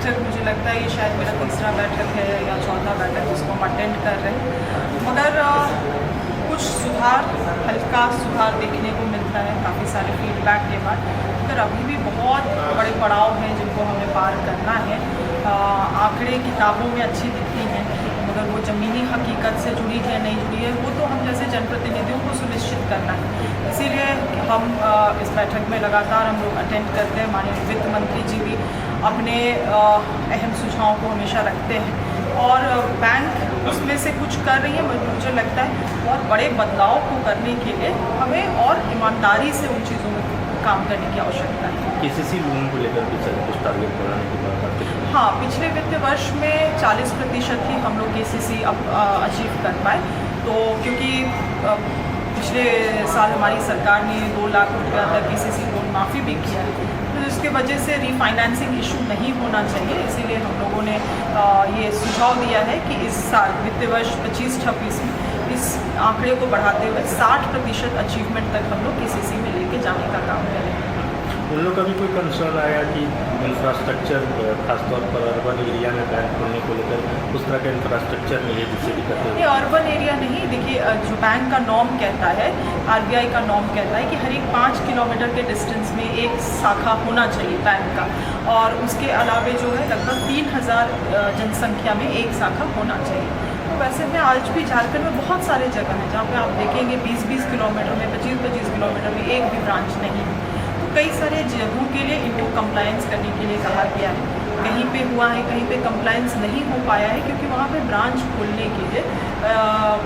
बैठक, मुझे लगता है ये शायद मेरा तीसरा बैठक है या चौथा बैठक जिसको हम अटेंड कर रहे हैं, मगर कुछ सुधार, हल्का सुधार देखने को मिलता है काफ़ी सारे फीडबैक के बाद। मगर अभी भी बहुत बड़े पड़ाव हैं जिनको हमें पार करना है। आंकड़े किताबों में अच्छी दिखती हैं, मगर वो ज़मीनी हकीकत से जुड़ी है नहीं जुड़ी है वो तो हम जैसे जनप्रतिनिधियों को सुनिश्चित करना है। इसीलिए हम इस बैठक में लगातार हम लोग अटेंड करते हैं। माननीय वित्त मंत्री जी भी अपने अहम सुझावों को हमेशा रखते हैं और बैंक उसमें से कुछ कर रही है। मुझे लगता है बहुत बड़े बदलाव को करने के लिए हमें और ईमानदारी से उन चीज़ों में काम करने की आवश्यकता है। केसीसी लोन को लेकर कुछ टारगेट बढ़ाने की बात? हाँ, पिछले वित्त वर्ष में 40% ही हम लोग केसीसी अचीव कर पाए। तो क्योंकि पिछले साल हमारी सरकार ने 2 लाख रुपया तक केसीसी लोन माफ़ी भी किया है, तो इसके वजह से रीफाइनेंसिंग इशू नहीं होना चाहिए। इसीलिए हम लोगों ने ये सुझाव दिया है कि इस साल वित्त वर्ष 25-26 में इस आंकड़े को बढ़ाते हुए 60% अचीवमेंट तक हम लोग केसीसी में लेके जाने का काम करें। उन लोग का भी कोई कंसर्न आया कि इंफ्रास्ट्रक्चर खासतौर पर अर्बन एरिया में बैंक खोलने को लेकर उस तरह का इंफ्रास्ट्रक्चर नहीं है जिससे दिक्कत है? ये अर्बन एरिया नहीं, देखिए जो बैंक का नॉर्म कहता है, आरबीआई का नॉर्म कहता है कि हर एक 5 किलोमीटर के डिस्टेंस में एक शाखा होना चाहिए बैंक का, और उसके अलावे जो है लगभग 3000 जनसंख्या में एक शाखा होना चाहिए। तो वैसे में आज भी झारखंड में बहुत सारे जगह हैं जहाँ पे आप देखेंगे 20-20 किलोमीटर में, 25-25 किलोमीटर में एक भी ब्रांच नहीं है। कई सारे जगहों के लिए इनको कंप्लायंस करने के लिए कहा गया है। कहीं पे हुआ है, कहीं पे कंप्लायंस नहीं हो पाया है क्योंकि वहाँ पे ब्रांच खोलने के लिए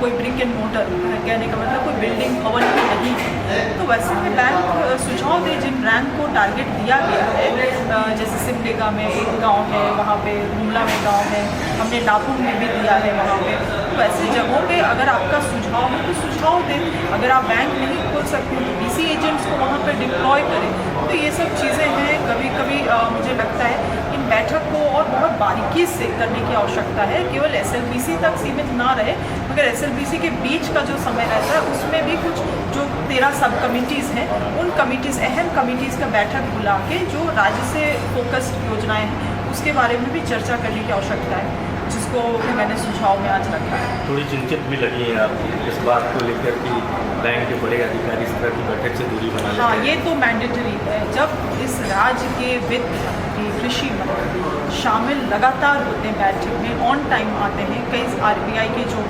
कोई ब्रिक एंड मोटर, कहने का मतलब कोई बिल्डिंग भवन भी नहीं है। तो वैसे में बैंक सुझाव दे, जिन बैंक को टारगेट दिया गया है, जैसे सिमडेगा में एक गाँव है, वहाँ पे गुमला में गाँव है, हमने नापुर में भी दिया है वहाँ पे। तो ऐसे जगहों पे अगर आपका सुझाव है तो सुझाव दें। अगर आप बैंक नहीं खोल सकते तो डीसी एजेंट्स को वहाँ पर डिप्लॉय करें। तो ये सब चीज़ें हैं। कभी कभी मुझे लगता है इन बैठक को और बहुत बारीकी से करने की आवश्यकता है। केवल एसएलबीसी तक सीमित ना रहे, मगर एसएलबीसी के बीच का जो समय रहता है उसमें भी कुछ जो 13 सब कमिटीज़ हैं, उन कमिटीज़, अहम कमिटीज़ का बैठक बुला के जो राज्य से फोकस्ड योजनाएं हैं उसके बारे में भी चर्चा करने की आवश्यकता है, जिसको मैंने सुझाव में आज रखा है। थोड़ी चिंतित भी लगी है आप इस बात को लेकर कि बैंक के बड़े अधिकारी इस तरह की बैठक से दूरी बना लेते हैं? हाँ, ये तो मैंडेटरी है। जब इस राज्य के वित्त मंत्री, कृषि मंत्री शामिल लगातार होते हैं बैठक में, ऑन टाइम आते हैं। कई आरबीआई के जो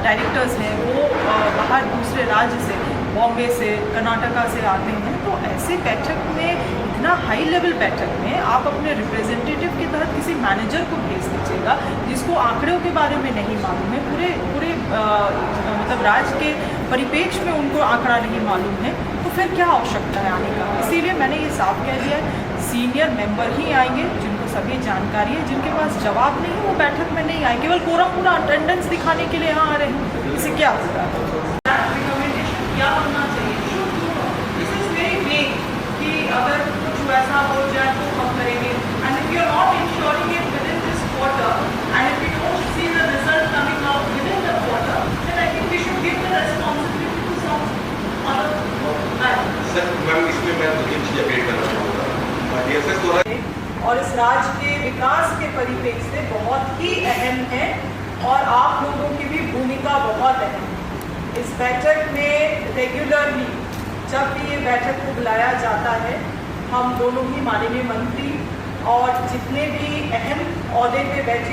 डायरेक्टर्स हैं वो बाहर दूसरे राज्य से, बॉम्बे से, कर्नाटका से आते हैं। तो ऐसे बैठक में, इतना हाई लेवल बैठक में आप अपने रिप्रेजेंटेटिव के तहत किसी मैनेजर को भेज दीजिएगा जिसको आंकड़ों के बारे में नहीं मालूम है, पूरे मतलब राज्य के परिप्रेक्ष्य में उनको आंकड़ा नहीं मालूम है, तो फिर क्या आवश्यकता है आने का। इसीलिए मैंने ये साफ कह दिया है, सीनियर मेंबर ही आएंगे जिनको सभी जानकारी है, जिनके पास जवाब नहीं है वो बैठक में नहीं आए। केवल पूरा अटेंडेंस दिखाने के लिए यहाँ आ रहे हैं, इससे क्या होगा? रिकमेंडेशन क्या होना चाहिए? दिस इज वेरी वेग कि अगर कुछ वैसा हो जाए तो हम करेंगे। And if you are not ensuring it within this quarter and if you don't see the result coming out within the quarter, then I think we should give the responsibility to some other. Sir, ma'am इसमें मैं 2-3 चीजें update करना चाहूँगा। और इस राज्य के विकास के परिप्रेक्ष्य से बहुत ही अहम है और आप लोगों की भी भूमिका बहुत अहम है। इस बैठक में रेगुलरली जब भी ये बैठक को बुलाया जाता है, हम दोनों ही माननीय मंत्री और जितने भी अहम ओहदे पे बैठे